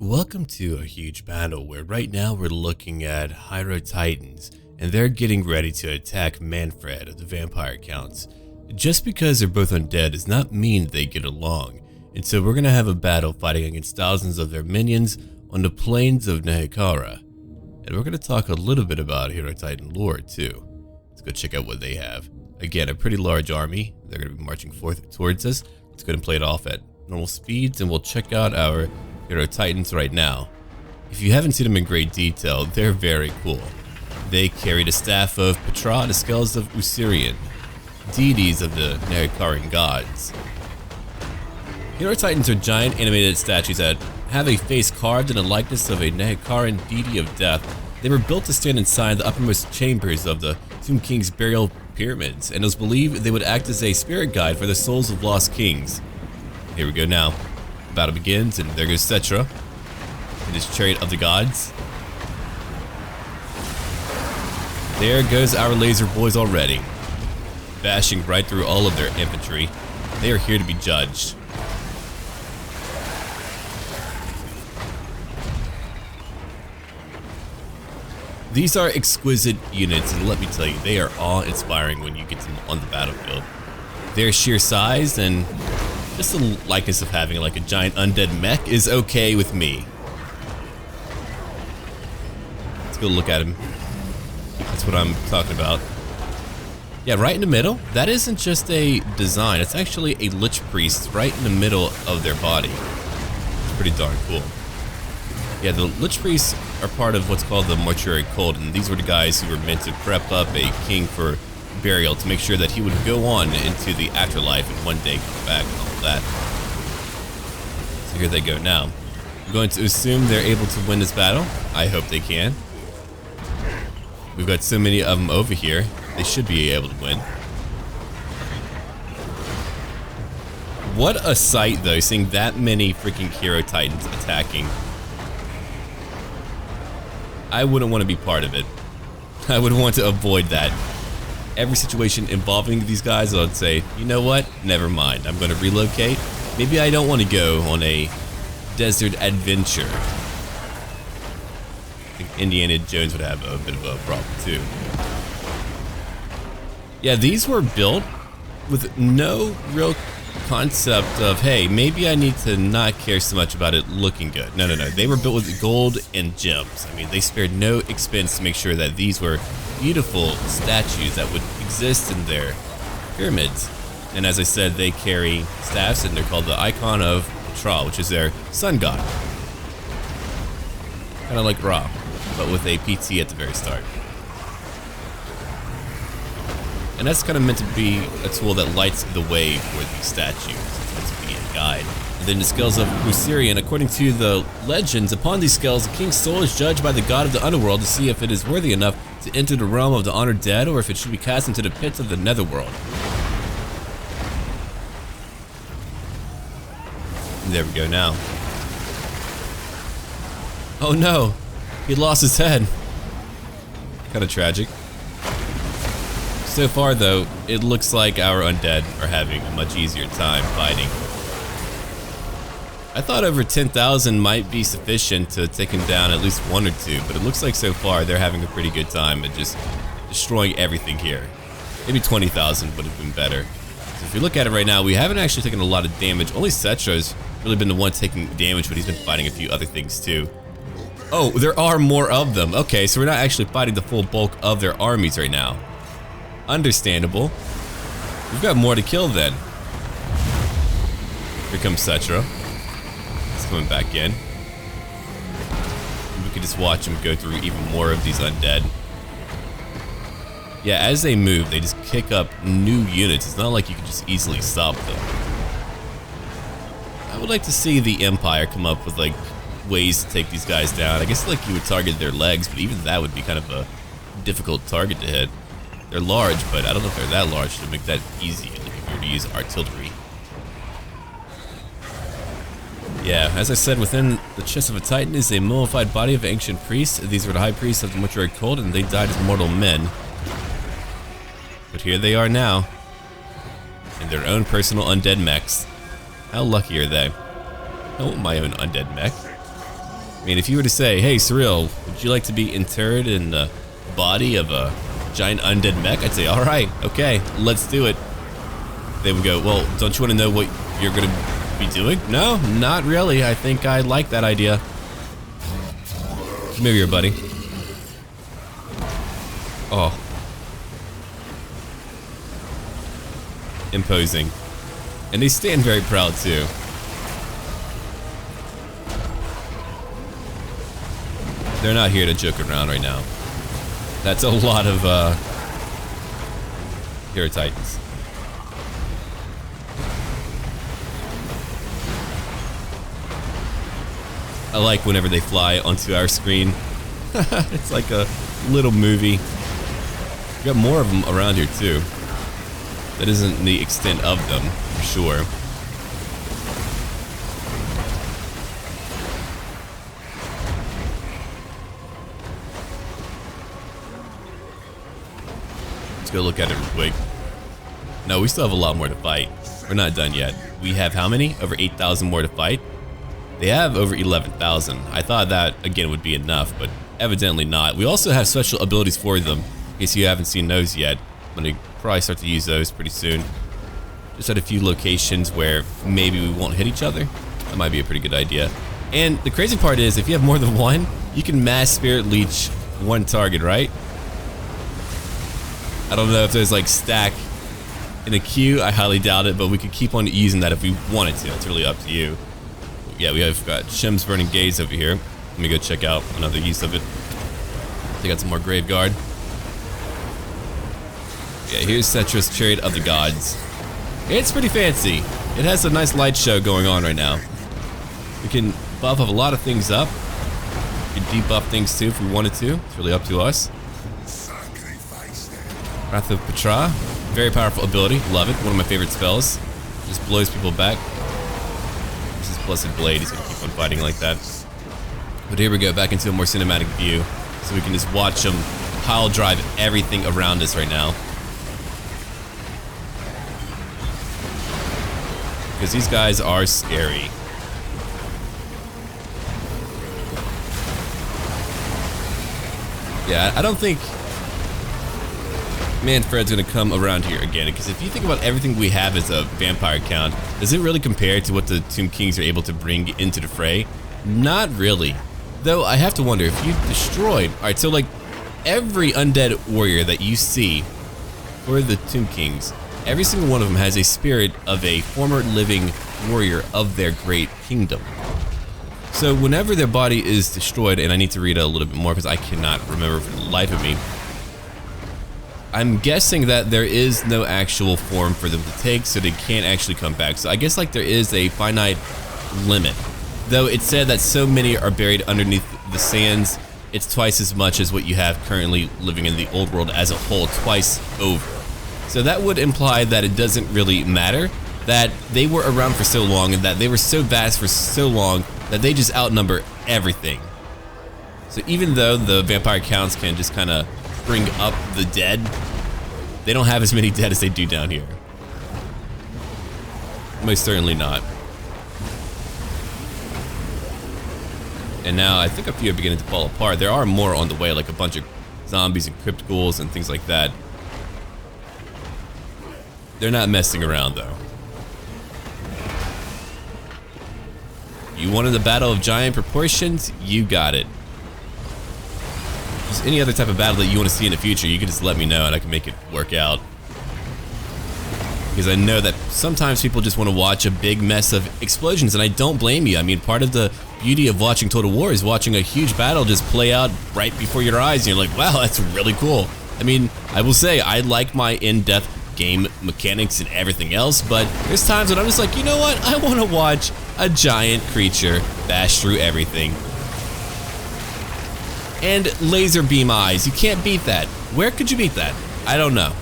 Welcome to a huge battle where right now we're looking at Hierotitans and they're getting ready to attack Manfred of the Vampire Counts. Just because they're both undead does not mean they get along, and so we're going to have a battle fighting against thousands of their minions on the plains of Nehekharan. And we're going to talk a little bit about Heiro Titan lore too. Let's go check out what they have. Again, a pretty large army. They're going to be marching forth towards us. Let's go ahead and play it off at normal speeds and we'll check out our Heiro Titans right now. If you haven't seen them in great detail, they're very cool. They carry the staff of Petra, the scales of Usurian, deities of the Nehekharan gods. Heiro Titans are giant animated statues that have a face carved in the likeness of a Nehekharan deity of death. They were built to stand inside the uppermost chambers of the Tomb King's burial pyramids, and it was believed they would act as a spirit guide for the souls of lost kings. Here we go now. Battle begins, and there goes Settra in his chariot of the gods. There goes our laser boys already, bashing right through all of their infantry. They are here to be judged. These are exquisite units, and let me tell you, they are awe-inspiring when you get them on the battlefield. Their sheer size and just the likeness of having like a giant undead mech is okay with me. Let's go look at him. That's what I'm talking about. Yeah, right in the middle. That isn't just a design. It's actually a Lich Priest right in the middle of their body. It's pretty darn cool. Yeah, the Lich Priests are part of what's called the Mortuary Cult, and these were the guys who were meant to prep up a king for burial to make sure that he would go on into the afterlife and one day come back and all that. So here they go now. I'm going to assume they're able to win this battle. I hope they can. We've got so many of them over here. They should be able to win. What a sight though, seeing that many freaking Heiro Titans attacking. I wouldn't want to be part of it. I would want to avoid that. Every situation involving these guys, I would say, you know what? Never mind. I'm going to relocate. Maybe I don't want to go on a desert adventure. I think Indiana Jones would have a bit of a problem too. Yeah, these were built with no real concept of, hey, maybe I need to not care so much about it looking good. No. They were built with gold and gems. I mean, they spared no expense to make sure that these were beautiful statues that would exist in their pyramids. And as I said, they carry staffs, and they're called the icon of Petra, which is their sun god. Kind of like Ra, but with a PT at the very start. And that's kind of meant to be a tool that lights the way for these statues. It's meant to be a guide. And then the scales of Usurian, according to the legends, upon these scales, the king's soul is judged by the god of the underworld to see if it is worthy enough to enter the realm of the honored dead, or if it should be cast into the pits of the netherworld. And there we go now. Oh no, he lost his head. Kind of tragic. So far though, it looks like our undead are having a much easier time fighting. I thought over 10,000 might be sufficient to take him down at least one or two, but it looks like so far they're having a pretty good time at just destroying everything here. Maybe 20,000 would have been better. So if you look at it right now, we haven't actually taken a lot of damage. Only Settra's really been the one taking damage, but he's been fighting a few other things too. Oh, there are more of them. Okay, so we're not actually fighting the full bulk of their armies right now. Understandable. We've got more to kill then. Here comes Settra. He's coming back in. We can just watch him go through even more of these undead. Yeah, as they move, they just kick up new units. It's not like you can just easily stop them. I would like to see the Empire come up with like ways to take these guys down. I guess like you would target their legs, but even that would be kind of a difficult target to hit. They're large, but I don't know if they're that large to make that easy if you were to use artillery. Yeah, as I said, within the chest of a Titan is a mummified body of an ancient priest. These were the high priests of the Mortuary Cult, and they died as mortal men. But here they are now, in their own personal undead mechs. How lucky are they? I want my own undead mech. I mean, if you were to say, hey, Surreal, would you like to be interred in the body of a giant undead mech? I'd say, all right, okay, let's do it. They would go, well, don't you want to know what you're going to be doing? No, not really. I think I like that idea. Come here, buddy. Oh. Imposing. And they stand very proud, too. They're not here to joke around right now. That's a lot of Hierotitans. I like whenever they fly onto our screen. It's like a little movie. We got more of them around here too. That isn't the extent of them, for sure. Go look at it real quick. No, we still have a lot more to fight. We're not done yet. We have how many? Over 8,000 more to fight? They have over 11,000. I thought that, again, would be enough, but evidently not. We also have special abilities for them, in case you haven't seen those yet. I'm gonna probably start to use those pretty soon. Just at a few locations where maybe we won't hit each other. That might be a pretty good idea. And the crazy part is, if you have more than one, you can mass spirit leech one target, right? I don't know if there's like stack in a queue. I highly doubt it, but we could keep on using that if we wanted to. It's really up to you. Yeah, we have got Shem's Burning Gaze over here. Let me go check out another use of it. They got some more Grave Guard. Yeah, here's Settra's Chariot of the Gods. It's pretty fancy. It has a nice light show going on right now. We can buff up a lot of things up. We can debuff things too if we wanted to. It's really up to us. Wrath of Petra, very powerful ability, love it, one of my favorite spells. Just blows people back. This is Blessed Blade, he's gonna keep on fighting like that. But here we go, back into a more cinematic view, so we can just watch them pile drive everything around us right now. Because these guys are scary. Yeah, I don't think Manfred's gonna come around here again, because if you think about everything we have as a vampire count, does it really compare to what the Tomb Kings are able to bring into the fray? Not really. Though I have to wonder, if you destroyed... Alright, so like, every undead warrior that you see for the Tomb Kings, every single one of them has a spirit of a former living warrior of their great kingdom. So whenever their body is destroyed, and I need to read a little bit more because I cannot remember for the life of me, I'm guessing that there is no actual form for them to take, so they can't actually come back. So I guess like there is a finite limit. Though it said that so many are buried underneath the sands, it's twice as much as what you have currently living in the old world as a whole, twice over. So that would imply that it doesn't really matter, that they were around for so long and that they were so vast for so long that they just outnumber everything. So even though the vampire counts can just kind of bring up the dead, they don't have as many dead as they do down here. Most certainly not. And now I think a few are beginning to fall apart. There are more on the way, like a bunch of zombies and crypt ghouls and things like that. They're not messing around though. You wanted a battle of giant proportions? You got it. Just any other type of battle that you want to see in the future, you can just let me know and I can make it work out. Because I know that sometimes people just want to watch a big mess of explosions, and I don't blame you. I mean, part of the beauty of watching Total War is watching a huge battle just play out right before your eyes, and you're like, wow, that's really cool. I mean, I will say, I like my in-depth game mechanics and everything else, but there's times when I'm just like, you know what? I want to watch a giant creature bash through everything. And laser beam eyes, you can't beat that. Where could you beat that? I don't know.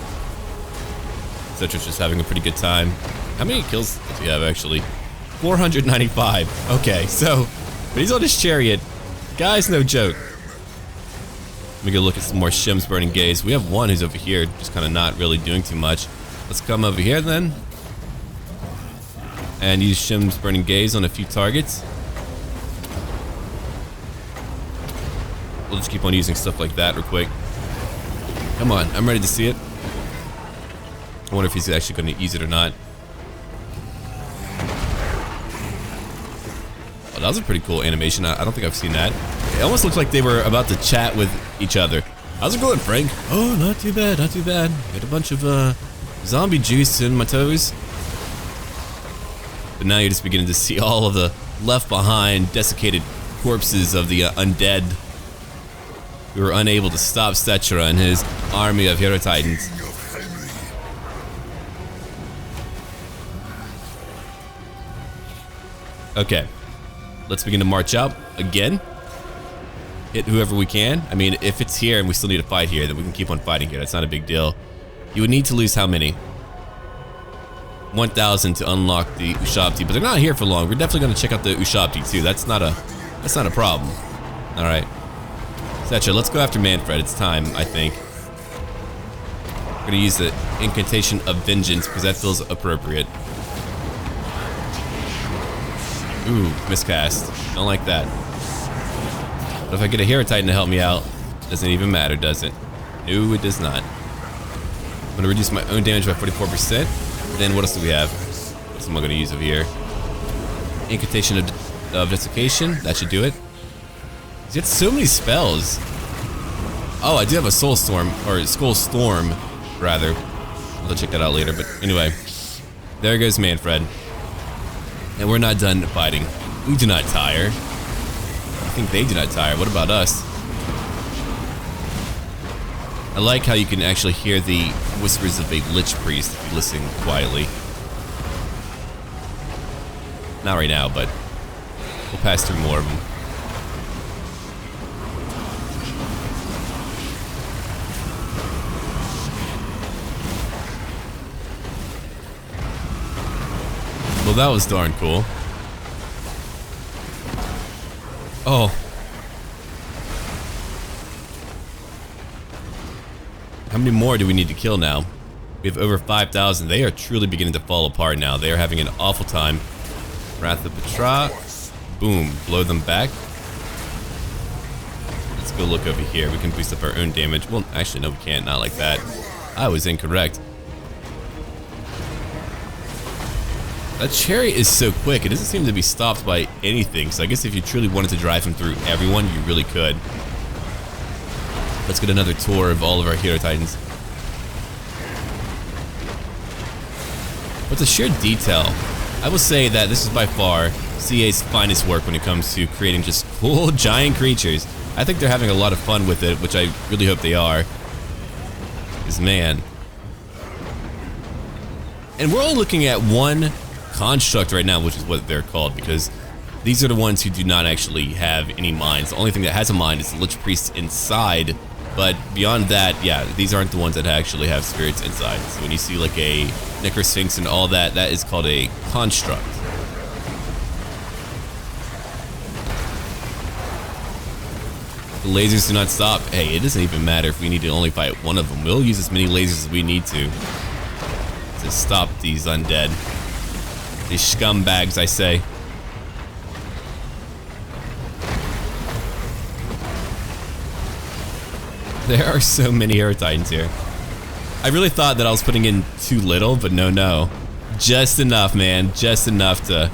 Settra's just having a pretty good time. How many kills does he have actually? 495. Okay, so, but he's on his chariot. Guy's no joke. Let me go look at some more Shem's Burning Gaze. We have one who's over here, just kind of not really doing too much. Let's come over here then. And use Shem's Burning Gaze on a few targets. we'll just keep on using stuff like that real quick. Come on, I'm ready to see it. I wonder if he's actually going to use it or not. Oh, that was a pretty cool animation. I don't think I've seen that. It almost looked like they were about to chat with each other. How's it going, Frank? Oh, not too bad, not too bad. Got a bunch of zombie juice in my toes. But now you're just beginning to see all of the left behind, desiccated corpses of the undead. We were unable to stop Settra and his army of Hierotitans. Okay, let's begin to march out again. Hit whoever we can. I mean, if it's here and we still need to fight here, then we can keep on fighting here. That's not a big deal. You would need to lose how many? 1,000 to unlock the Ushabti, but they're not here for long. We're definitely going to check out the Ushabti too. That's not a problem. All right, Settra, let's go after Manfred. It's time, I think. We're going to use the incantation of vengeance because that feels appropriate. Ooh, miscast. Don't like that. But if I get a Heiro Titan to help me out, doesn't even matter, does it? No, it does not. I'm gonna reduce my own damage by 44%. Then what else do we have? What else am I gonna use over here? Incantation of desiccation. That should do it. He's got so many spells. Oh, I do have a Soul Storm, or Skull Storm, rather. I'll check that out later. But anyway, there goes Manfred. And we're not done fighting. We do not tire. I think they do not tire. What about us? I like how you can actually hear the whispers of a Lich Priest if you listen quietly. Not right now, but we'll pass through more of them. Well, that was darn cool. Oh. How many more do we need to kill now? We have over 5,000. They are truly beginning to fall apart now. They are having an awful time. Wrath of Petra. Boom. Blow them back. Let's go look over here. We can boost up our own damage. Well, actually, no, we can't. Not like that. I was incorrect. That cherry is so quick. It doesn't seem to be stopped by anything. So I guess if you truly wanted to drive him through everyone, you really could. Let's get another tour of all of our Hierotitans. But the sheer detail, I will say that this is by far CA's finest work when it comes to creating just cool giant creatures. I think they're having a lot of fun with it, which I really hope they are. Because man. And we're all looking at one construct right now, which is what they're called, because these are the ones who do not actually have any minds. The only thing that has a mind is the Lich Priest inside, but beyond that, yeah, these aren't the ones that actually have spirits inside. So when you see like a Necrosphinx and all that, that is called a construct. The lasers do not stop. Hey, it doesn't even matter if we need to only fight one of them. We'll use as many lasers as we need to stop these undead. These scumbags, I say. There are so many Hierotitans here. I really thought that I was putting in too little, but no. Just enough, man. Just enough to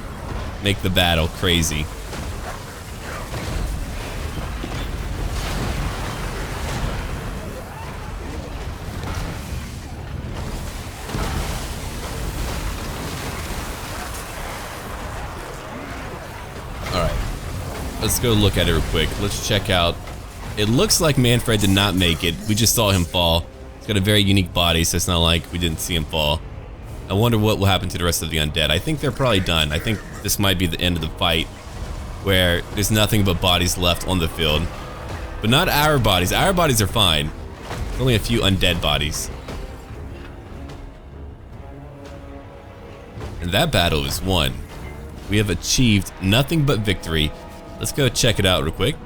make the battle crazy. Let's go look at it real quick. Let's check out. It looks like Manfred did not make it. We just saw him fall. He's got a very unique body, so it's not like we didn't see him fall. I wonder what will happen to the rest of the undead. I think they're probably done. I think this might be the end of the fight, where there's nothing but bodies left on the field. But not our bodies. Our bodies are fine. There's only a few undead bodies. And that battle is won. We have achieved nothing but victory. Let's go check it out real quick.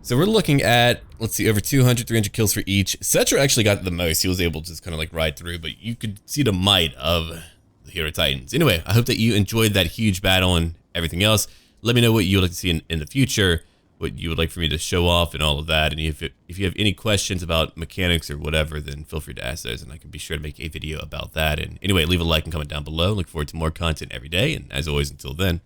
So we're looking at, let's see, over 200, 300 kills for each. Settra actually got the most. He was able to just kind of like ride through, but you could see the might of the Hierotitans. Anyway, I hope that you enjoyed that huge battle and everything else. Let me know what you'd like to see in the future. what you would like for me to show off and all of that. And if you have any questions about mechanics or whatever, then feel free to ask those, and I can be sure to make a video about that. And anyway, leave a like and comment down below. Look forward to more content every day. And as always, until then,